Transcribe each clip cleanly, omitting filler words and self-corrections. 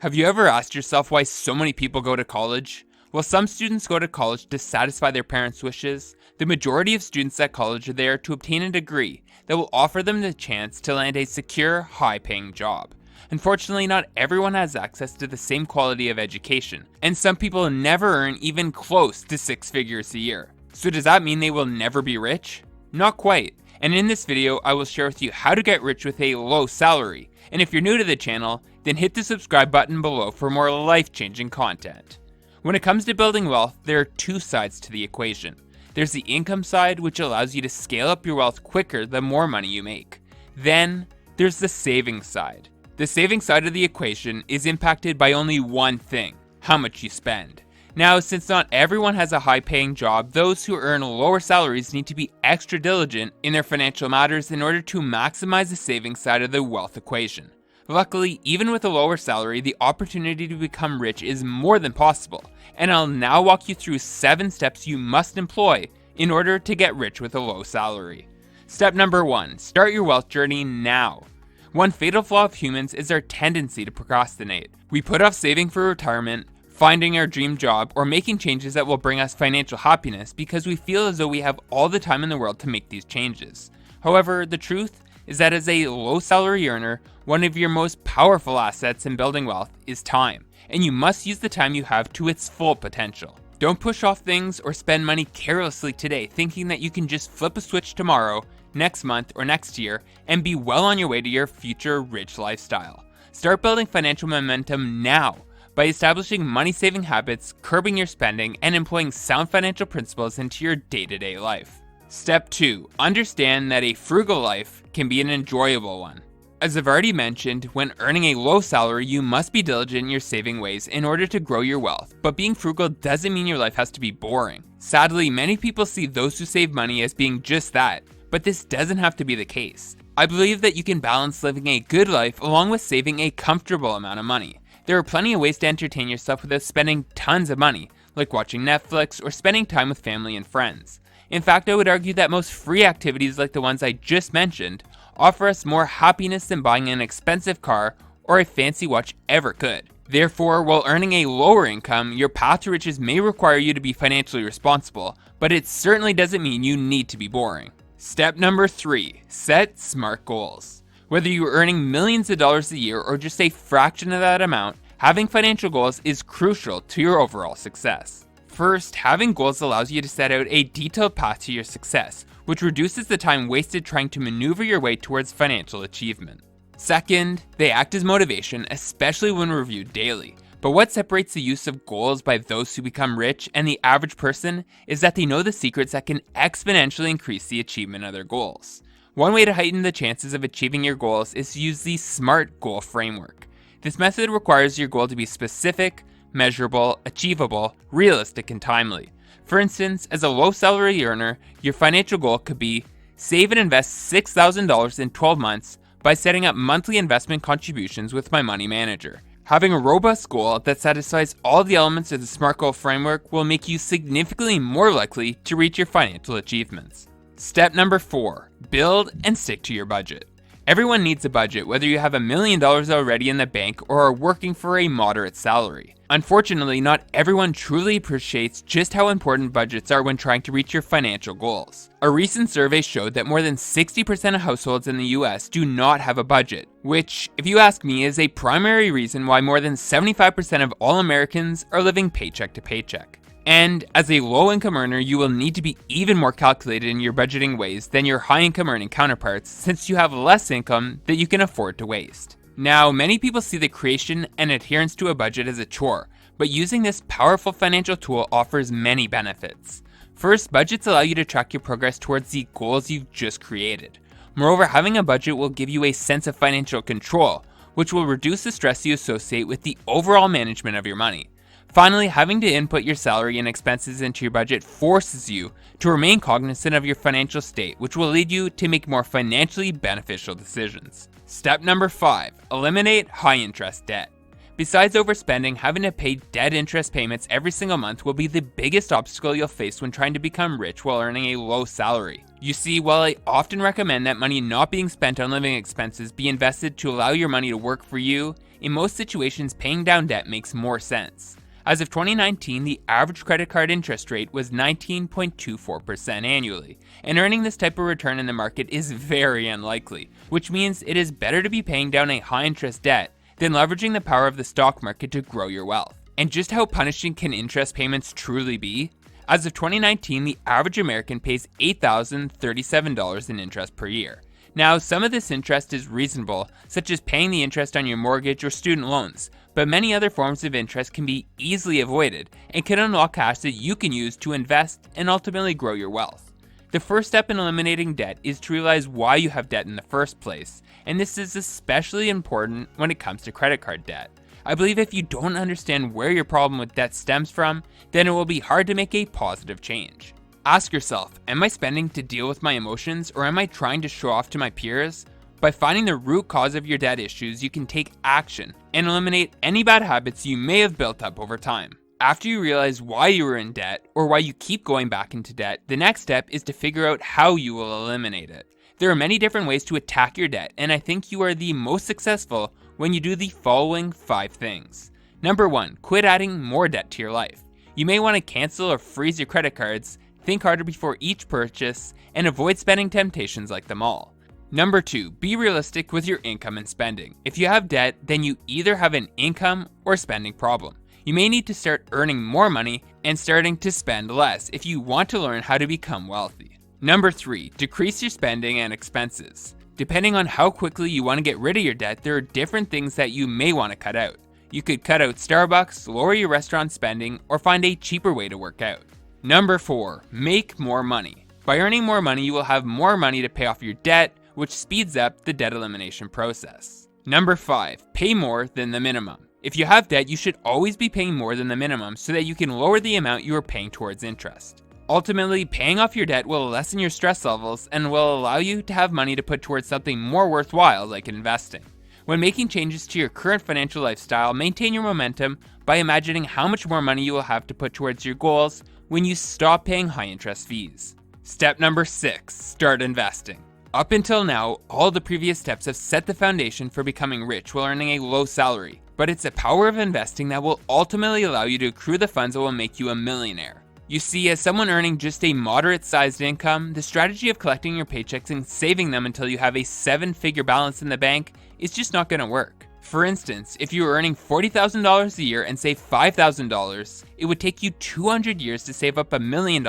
Have you ever asked yourself why so many people go to college? Well, some students go to college to satisfy their parents' wishes. The majority of students at college are there to obtain a degree that will offer them the chance to land a secure, high-paying job. Unfortunately, not everyone has access to the same quality of education, and some people never earn even close to 6 figures a year. So does that mean they will never be rich? Not quite. And in this video, I will share with you how to get rich with a low salary. And if you're new to the channel, then hit the subscribe button below for more life-changing content. When it comes to building wealth, there are two sides to the equation. There's the income side, which allows you to scale up your wealth quicker the more money you make. Then, there's the savings side. The savings side of the equation is impacted by only one thing: how much you spend. Now, since not everyone has a high-paying job, those who earn lower salaries need to be extra diligent in their financial matters in order to maximize the savings side of the wealth equation. Luckily, even with a lower salary, the opportunity to become rich is more than possible, and I'll now walk you through 7 steps you must employ in order to get rich with a low salary. Step number 1, start your wealth journey now. One fatal flaw of humans is our tendency to procrastinate. We put off saving for retirement, finding our dream job, or making changes that will bring us financial happiness because we feel as though we have all the time in the world to make these changes. However, the truth is that as a low salary earner, one of your most powerful assets in building wealth is time, and you must use the time you have to its full potential. Don't push off things or spend money carelessly today thinking that you can just flip a switch tomorrow, next month, or next year and be well on your way to your future rich lifestyle. Start building financial momentum now by establishing money-saving habits, curbing your spending, and employing sound financial principles into your day-to-day life. Step 2. Understand that a frugal life can be an enjoyable one. As I've already mentioned, when earning a low salary, you must be diligent in your saving ways in order to grow your wealth, but being frugal doesn't mean your life has to be boring. Sadly, many people see those who save money as being just that, but this doesn't have to be the case. I believe that you can balance living a good life along with saving a comfortable amount of money. There are plenty of ways to entertain yourself without spending tons of money, like watching Netflix or spending time with family and friends. In fact, I would argue that most free activities like the ones I just mentioned offer us more happiness than buying an expensive car or a fancy watch ever could. Therefore, while earning a lower income, your path to riches may require you to be financially responsible, but it certainly doesn't mean you need to be boring. Step number 3, set SMART goals. Whether you're earning millions of dollars a year or just a fraction of that amount, having financial goals is crucial to your overall success. First, having goals allows you to set out a detailed path to your success, which reduces the time wasted trying to maneuver your way towards financial achievement. Second, they act as motivation, especially when reviewed daily. But what separates the use of goals by those who become rich and the average person is that they know the secrets that can exponentially increase the achievement of their goals. One way to heighten the chances of achieving your goals is to use the SMART goal framework. This method requires your goal to be specific, measurable, achievable, realistic, and timely. For instance, as a low salary earner, your financial goal could be save and invest $6,000 in 12 months by setting up monthly investment contributions with my money manager. Having a robust goal that satisfies all the elements of the SMART goal framework will make you significantly more likely to reach your financial achievements. Step number 4, build and stick to your budget. Everyone needs a budget, whether you have $1 million already in the bank or are working for a moderate salary. Unfortunately, not everyone truly appreciates just how important budgets are when trying to reach your financial goals. A recent survey showed that more than 60% of households in the US do not have a budget, which, if you ask me, is a primary reason why more than 75% of all Americans are living paycheck to paycheck. And as a low-income earner, you will need to be even more calculated in your budgeting ways than your high-income earning counterparts, since you have less income that you can afford to waste. Now, many people see the creation and adherence to a budget as a chore, but using this powerful financial tool offers many benefits. First, budgets allow you to track your progress towards the goals you've just created. Moreover, having a budget will give you a sense of financial control, which will reduce the stress you associate with the overall management of your money. Finally, having to input your salary and expenses into your budget forces you to remain cognizant of your financial state, which will lead you to make more financially beneficial decisions. Step number 5, eliminate high-interest debt. Besides overspending, having to pay debt interest payments every single month will be the biggest obstacle you'll face when trying to become rich while earning a low salary. You see, while I often recommend that money not being spent on living expenses be invested to allow your money to work for you, in most situations paying down debt makes more sense. As of 2019, the average credit card interest rate was 19.24% annually, and earning this type of return in the market is very unlikely, which means it is better to be paying down a high interest debt than leveraging the power of the stock market to grow your wealth. And just how punishing can interest payments truly be? As of 2019, the average American pays $8,037 in interest per year. Now, some of this interest is reasonable, such as paying the interest on your mortgage or student loans, but many other forms of interest can be easily avoided and can unlock cash that you can use to invest and ultimately grow your wealth. The first step in eliminating debt is to realize why you have debt in the first place, and this is especially important when it comes to credit card debt. I believe if you don't understand where your problem with debt stems from, then it will be hard to make a positive change. Ask yourself, am I spending to deal with my emotions, or am I trying to show off to my peers? By finding the root cause of your debt issues, you can take action and eliminate any bad habits you may have built up over time. After you realize why you are in debt, or why you keep going back into debt, the next step is to figure out how you will eliminate it. There are many different ways to attack your debt, and I think you are the most successful when you do the following 5 things. Number 1, quit adding more debt to your life. You may want to cancel or freeze your credit cards, think harder before each purchase, and avoid spending temptations like the mall. Number 2, be realistic with your income and spending. If you have debt, then you either have an income or spending problem. You may need to start earning more money and starting to spend less if you want to learn how to become wealthy. Number 3, decrease your spending and expenses. Depending on how quickly you want to get rid of your debt, there are different things that you may want to cut out. You could cut out Starbucks, lower your restaurant spending, or find a cheaper way to work out. Number 4, make more money. By earning more money, you will have more money to pay off your debt, which speeds up the debt elimination process. Number 5, pay more than the minimum. If you have debt, you should always be paying more than the minimum so that you can lower the amount you are paying towards interest. Ultimately, paying off your debt will lessen your stress levels and will allow you to have money to put towards something more worthwhile, like investing. When making changes to your current financial lifestyle, maintain your momentum by imagining how much more money you will have to put towards your goals when you stop paying high interest fees. Step number 6, start investing. Up until now, all the previous steps have set the foundation for becoming rich while earning a low salary, but it's the power of investing that will ultimately allow you to accrue the funds that will make you a millionaire. You see, as someone earning just a moderate-sized income, the strategy of collecting your paychecks and saving them until you have a 7-figure balance in the bank is just not going to work. For instance, if you were earning $40,000 a year and save $5,000, it would take you 200 years to save up $1 million,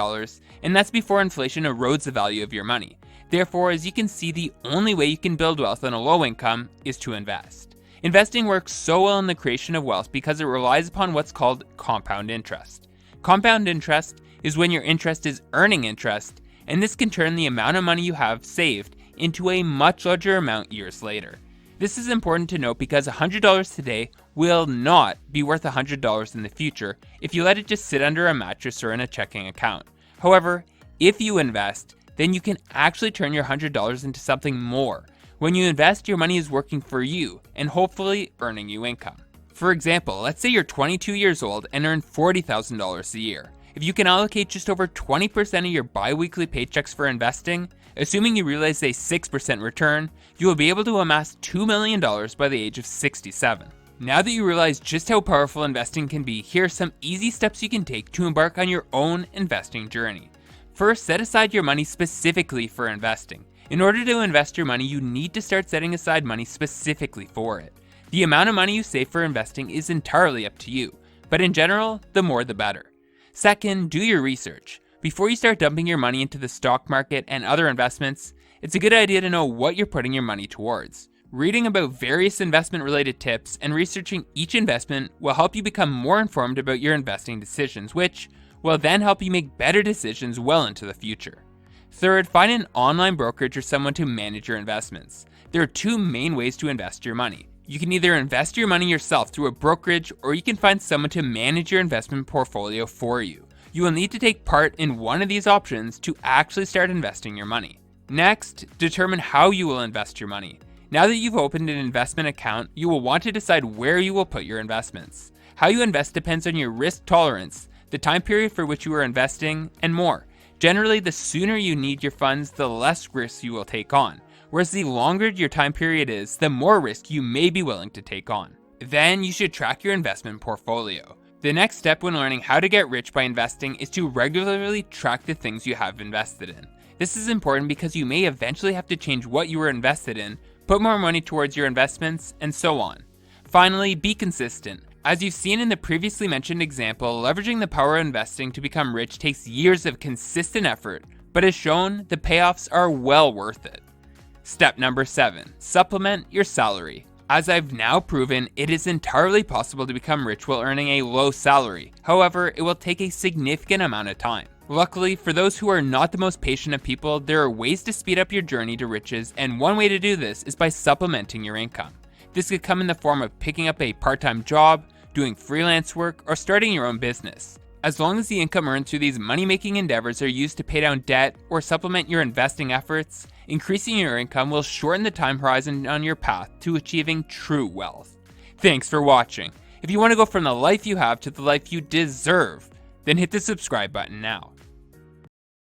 and that's before inflation erodes the value of your money. Therefore, as you can see, the only way you can build wealth on a low income is to invest. Investing works so well in the creation of wealth because it relies upon what's called compound interest. Compound interest is when your interest is earning interest, and this can turn the amount of money you have saved into a much larger amount years later. This is important to note because $100 today will not be worth $100 in the future if you let it just sit under a mattress or in a checking account. However, if you invest, then you can actually turn your $100 into something more. When you invest, your money is working for you and hopefully earning you income. For example, let's say you're 22 years old and earn $40,000 a year. If you can allocate just over 20% of your bi-weekly paychecks for investing, assuming you realize a 6% return, you will be able to amass $2 million by the age of 67. Now that you realize just how powerful investing can be, here are some easy steps you can take to embark on your own investing journey. First, set aside your money specifically for investing. In order to invest your money, you need to start setting aside money specifically for it. The amount of money you save for investing is entirely up to you, but in general, the more the better. Second, do your research. Before you start dumping your money into the stock market and other investments, it's a good idea to know what you're putting your money towards. Reading about various investment-related tips and researching each investment will help you become more informed about your investing decisions, which will then help you make better decisions well into the future. Third, find an online brokerage or someone to manage your investments. There are 2 main ways to invest your money. You can either invest your money yourself through a brokerage, or you can find someone to manage your investment portfolio for you. You will need to take part in one of these options to actually start investing your money. Next, determine how you will invest your money. Now that you've opened an investment account, you will want to decide where you will put your investments. How you invest depends on your risk tolerance, the time period for which you are investing, and more. Generally, the sooner you need your funds, the less risk you will take on, whereas the longer your time period is, the more risk you may be willing to take on. Then you should track your investment portfolio. The next step when learning how to get rich by investing is to regularly track the things you have invested in. This is important because you may eventually have to change what you were invested in, put more money towards your investments, and so on. Finally, be consistent. As you've seen in the previously mentioned example, leveraging the power of investing to become rich takes years of consistent effort, but as shown, the payoffs are well worth it. Step number 7. Supplement your salary. As I've now proven, it is entirely possible to become rich while earning a low salary. However, it will take a significant amount of time. Luckily, for those who are not the most patient of people, there are ways to speed up your journey to riches, and one way to do this is by supplementing your income. This could come in the form of picking up a part-time job, doing freelance work, or starting your own business. As long as the income earned through these money-making endeavors are used to pay down debt or supplement your investing efforts, increasing your income will shorten the time horizon on your path to achieving true wealth. Thanks for watching. If you want to go from the life you have to the life you deserve, then hit the subscribe button now.